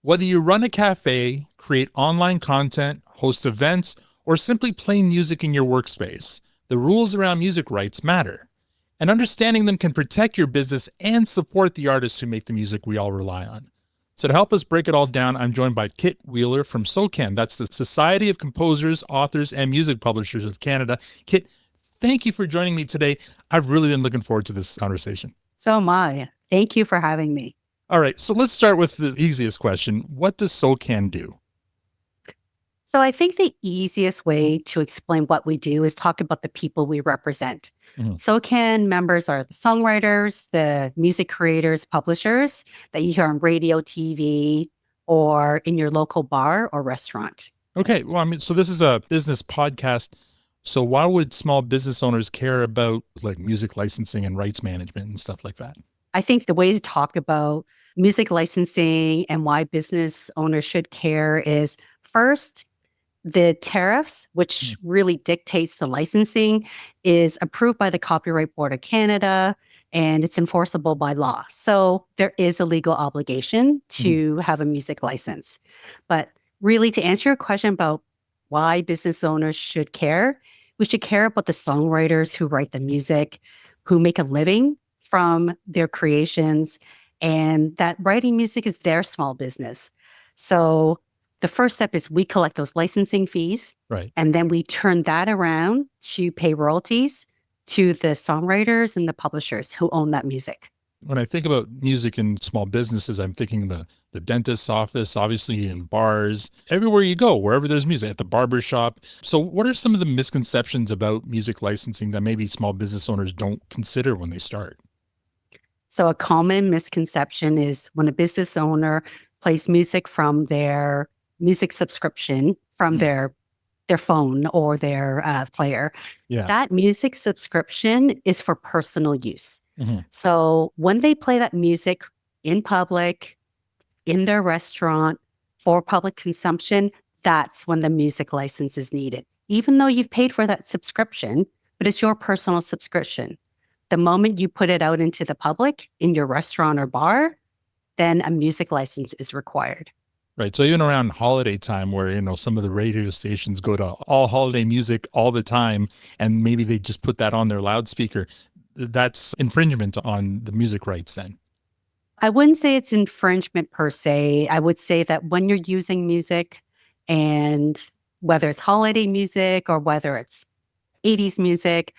Whether you run a cafe, create online content, host events, or simply play music in your workspace, the rules around music rights matter. And understanding them can protect your business and support the artists who make the music we all rely on. So to help us break it all down, I'm joined by Kit Wheeler from SOCAN. That's the Society of Composers, Authors, and Music Publishers of Canada. Kit, thank you for joining me today. I've really been looking forward to this conversation. So am I. Thank you for having me. All right, so let's start with the easiest question. What does SOCAN do? So I think the easiest way to explain what we do is talk about the people we represent. SOCAN members are the songwriters, the music creators, publishers that you hear on radio, TV, or in your local bar or restaurant. Okay, well, so this is a business podcast. So why would small business owners care about like music licensing and rights management and stuff like that? I think the way to talk about music licensing and why business owners should care is first, the tariffs, which really dictates the licensing, is approved by the Copyright Board of Canada and it's enforceable by law. So there is a legal obligation to have a music license. But really, to answer your question about why business owners should care, we should care about the songwriters who write the music, who make a living from their creations, and that writing music is their small business. So the first step is we collect those licensing fees, right? And then we turn that around to pay royalties to the songwriters and the publishers who own that music. When I think about music in small businesses, I'm thinking the dentist's office, obviously in bars, everywhere you go, wherever there's music, at the barber shop. So what are some of the misconceptions about music licensing that maybe small business owners don't consider when they start? So a common misconception is when a business owner plays music from their music subscription, from their phone or their player, that music subscription is for personal use. So when they play that music in public, in their restaurant, for public consumption, that's when the music license is needed. Even though you've paid for that subscription, but it's your personal subscription. The moment you put it out into the public, in your restaurant or bar, then a music license is required. Right. So even around holiday time where, some of the radio stations go to all holiday music all the time, and maybe they just put that on their loudspeaker, that's infringement on the music rights then. I wouldn't say it's infringement per se. I would say that when you're using music, and whether it's holiday music or whether it's 80s music,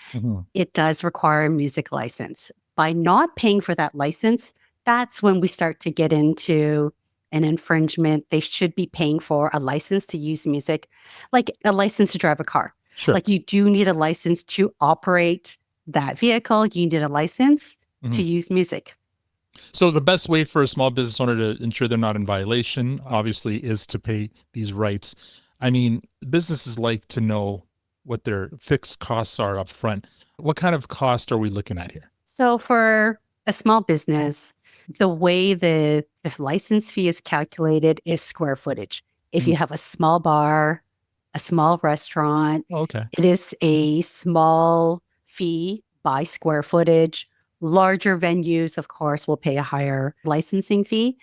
it does require a music license. By not paying for that license, that's when we start to get into an infringement. They should be paying for a license to use music, like a license to drive a car. Sure. Like you do need a license to operate that vehicle. You need a license to use music. So the best way for a small business owner to ensure they're not in violation, obviously, is to pay these rights. I mean, businesses like to know what their fixed costs are up front. What kind of cost are we looking at here? So for a small business, the way the license fee is calculated is square footage. If you have a small bar, a small restaurant, it is a small fee by square footage. Larger venues, of course, will pay a higher licensing fee.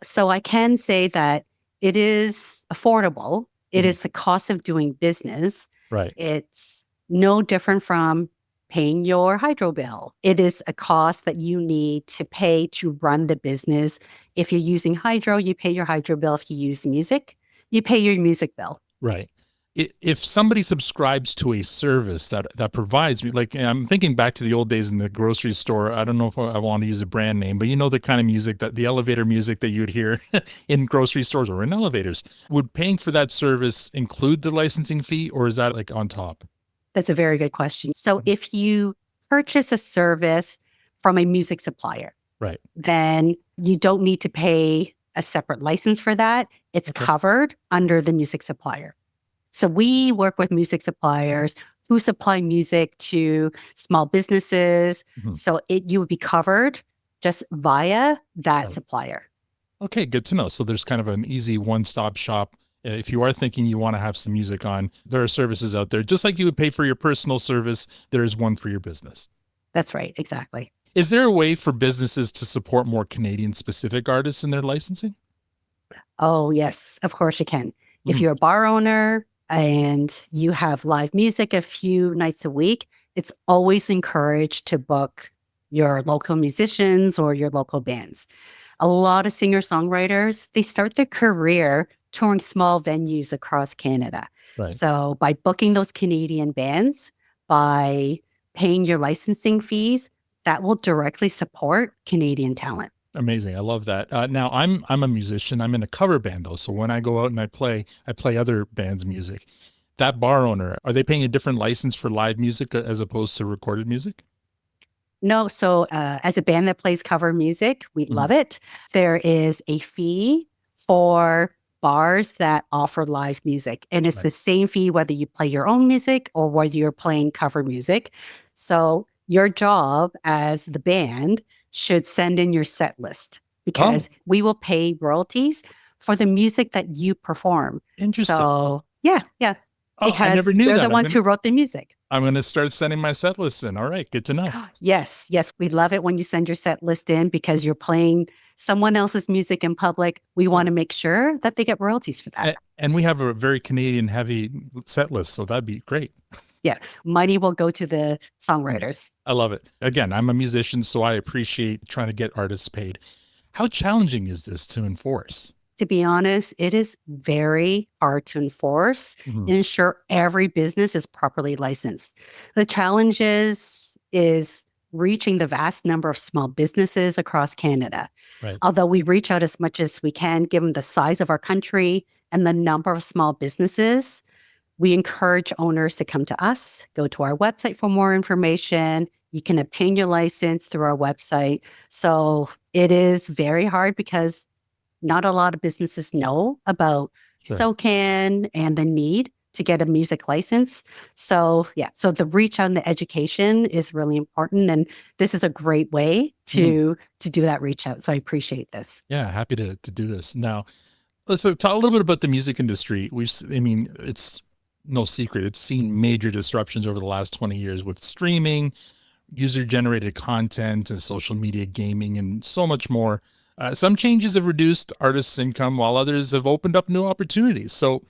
So I can say that it is affordable. It is the cost of doing business. Right. It's no different from paying your hydro bill. It is a cost that you need to pay to run the business. If you're using hydro, you pay your hydro bill. If you use music, you pay your music bill. Right. If somebody subscribes to a service that provides me, like I'm thinking back to the old days in the grocery store. I don't know if I want to use a brand name, but the kind of music the elevator music that you'd hear in grocery stores or in elevators. Would paying for that service include the licensing fee, or is that like on top? That's a very good question. So if you purchase a service from a music supplier, right, then you don't need to pay a separate license for that. It's covered under the music supplier. So we work with music suppliers who supply music to small businesses. So you would be covered just via that supplier. Okay, good to know. So there's kind of an easy one-stop shop. If you are thinking you want to have some music on, there are services out there. Just like you would pay for your personal service, there is one for your business. That's right. Exactly. Is there a way for businesses to support more Canadian-specific artists in their licensing? Oh, yes, of course you can. If Mm, you're a bar owner and you have live music a few nights a week, it's always encouraged to book your local musicians or your local bands. A lot of singer-songwriters, they start their career touring small venues across Canada. right. So by booking those Canadian bands, by paying your licensing fees, that will directly support Canadian talent. Amazing. I love that. Now I'm a musician. I'm in a cover band though. So when I go out and I play other bands' music. That bar owner, are they paying a different license for live music as opposed to recorded music? No, so as a band that plays cover music, we Mhm. love it. There is a fee for bars that offer live music, and it's Right. the same fee whether you play your own music or whether you're playing cover music. So your job as the band should send in your set list Oh, because we will pay royalties for the music that you perform. interesting. So yeah, Oh, I because never knew they're the that. ones who wrote the music. I'm gonna start sending my set lists in. All right, good to know. Yes, yes, we love it when you send your set list in because you're playing someone else's music in public. We want to make sure that they get royalties for that. And we have a very Canadian heavy set list, so that'd be great. Yeah, money will go to the Nice. songwriters. I love it. Again, I'm a musician, so I appreciate trying to get artists paid. How challenging is this to enforce? To be honest, it is very hard to enforce Mhm. and ensure every business is properly licensed. The challenge is reaching the vast number of small businesses across Canada. Right. Although we reach out as much as we can, given the size of our country and the number of small businesses, we encourage owners to come to us, go to our website for more information. You can obtain your license through our website. So it is very hard because not a lot of businesses know about Sure. SOCAN and the need to get a music license. So yeah, so the reach on the education is really important, and this is a great way Mhm. to do that reach out. So I appreciate this. Yeah, happy to do this. Now, let's talk a little bit about the music industry. I mean, it's no secret. It's seen major disruptions over the last 20 years with streaming, user generated content, and social media gaming, and so much more. Some changes have reduced artists' income, while others have opened up new opportunities. So,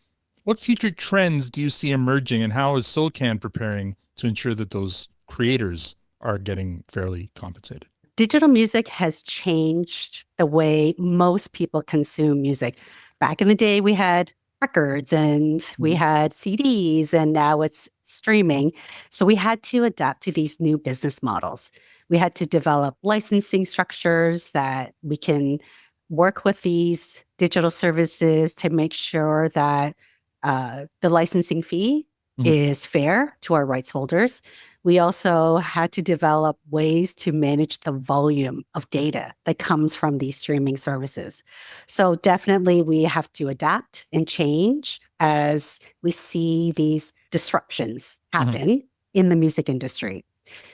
what future trends do you see emerging, and how is SOCAN preparing to ensure that those creators are getting fairly compensated? Digital music has changed the way most people consume music. Back in the day, we had records and we Mhm. had CDs, and now it's streaming. So we had to adapt to these new business models. We had to develop licensing structures that we can work with these digital services to make sure that the licensing fee Mhm. is fair to our rights holders. We also had to develop ways to manage the volume of data that comes from these streaming services. So, definitely, we have to adapt and change as we see these disruptions Mhm. happen in the music industry.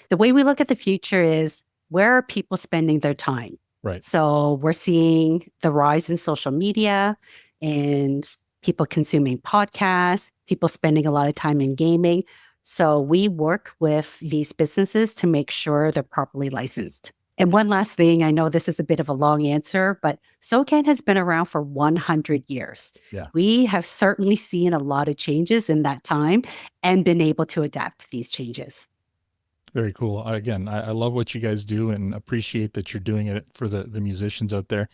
The way we look at the future is where are people spending their time? Right. So, we're seeing the rise in social media and people consuming podcasts, people spending a lot of time in gaming. So we work with these businesses to make sure they're properly licensed. And one last thing, I know this is a bit of a long answer, but SOCAN has been around for 100 years. Yeah. We have certainly seen a lot of changes in that time and been able to adapt to these changes. Very cool. Again, I love what you guys do and appreciate that you're doing it for the musicians out there.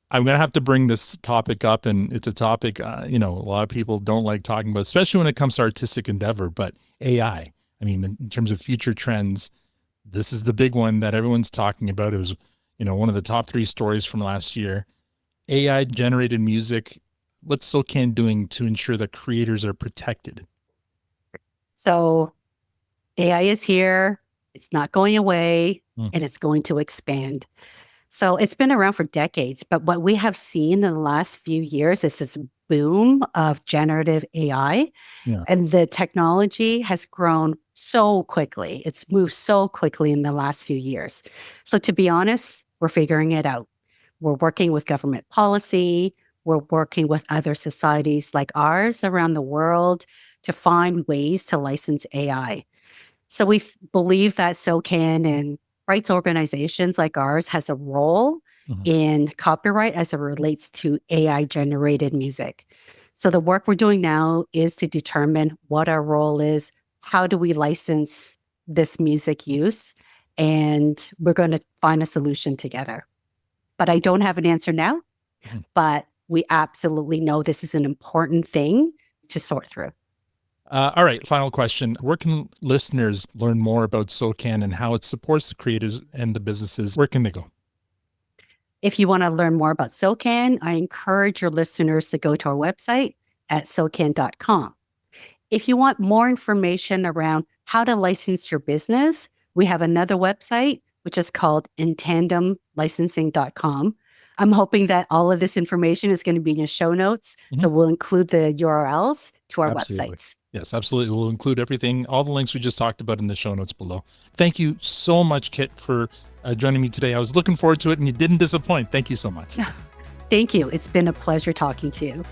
I'm going to have to bring this topic up, and it's a topic, a lot of people don't like talking about, especially when it comes to artistic endeavor, but AI. I mean, in terms of future trends, this is the big one that everyone's talking about. It was, one of the top 3 stories from last year. AI generated music. What's SOCAN doing to ensure that creators are protected? So AI is here, it's not going away, Mm, and it's going to expand. So it's been around for decades, but what we have seen in the last few years is this boom of generative AI. yeah. And the technology has grown so quickly. It's moved so quickly in the last few years. So, to be honest, we're figuring it out. We're working with government policy. We're working with other societies like ours around the world to find ways to license AI. So, we believe that SOCAN and rights organizations like ours has a role in copyright as it relates to AI generated music. So the work we're doing now is to determine what our role is. How do we license this music use? And we're going to find a solution together. But I don't have an answer now, but we absolutely know this is an important thing to sort through. All right, final question. Where can listeners learn more about SOCAN and how it supports the creators and the businesses? Where can they go? If you want to learn more about SOCAN, I encourage your listeners to go to our website at SOCAN.com. If you want more information around how to license your business, we have another website, which is called intandemlicensing.com. I'm hoping that all of this information is going to be in your show notes. So we'll include the URLs to our websites. Yes, absolutely. We'll include everything, all the links we just talked about in the show notes below. Thank you so much, Kit, for joining me today. I was looking forward to it and you didn't disappoint. Thank you so much. Thank you. It's been a pleasure talking to you.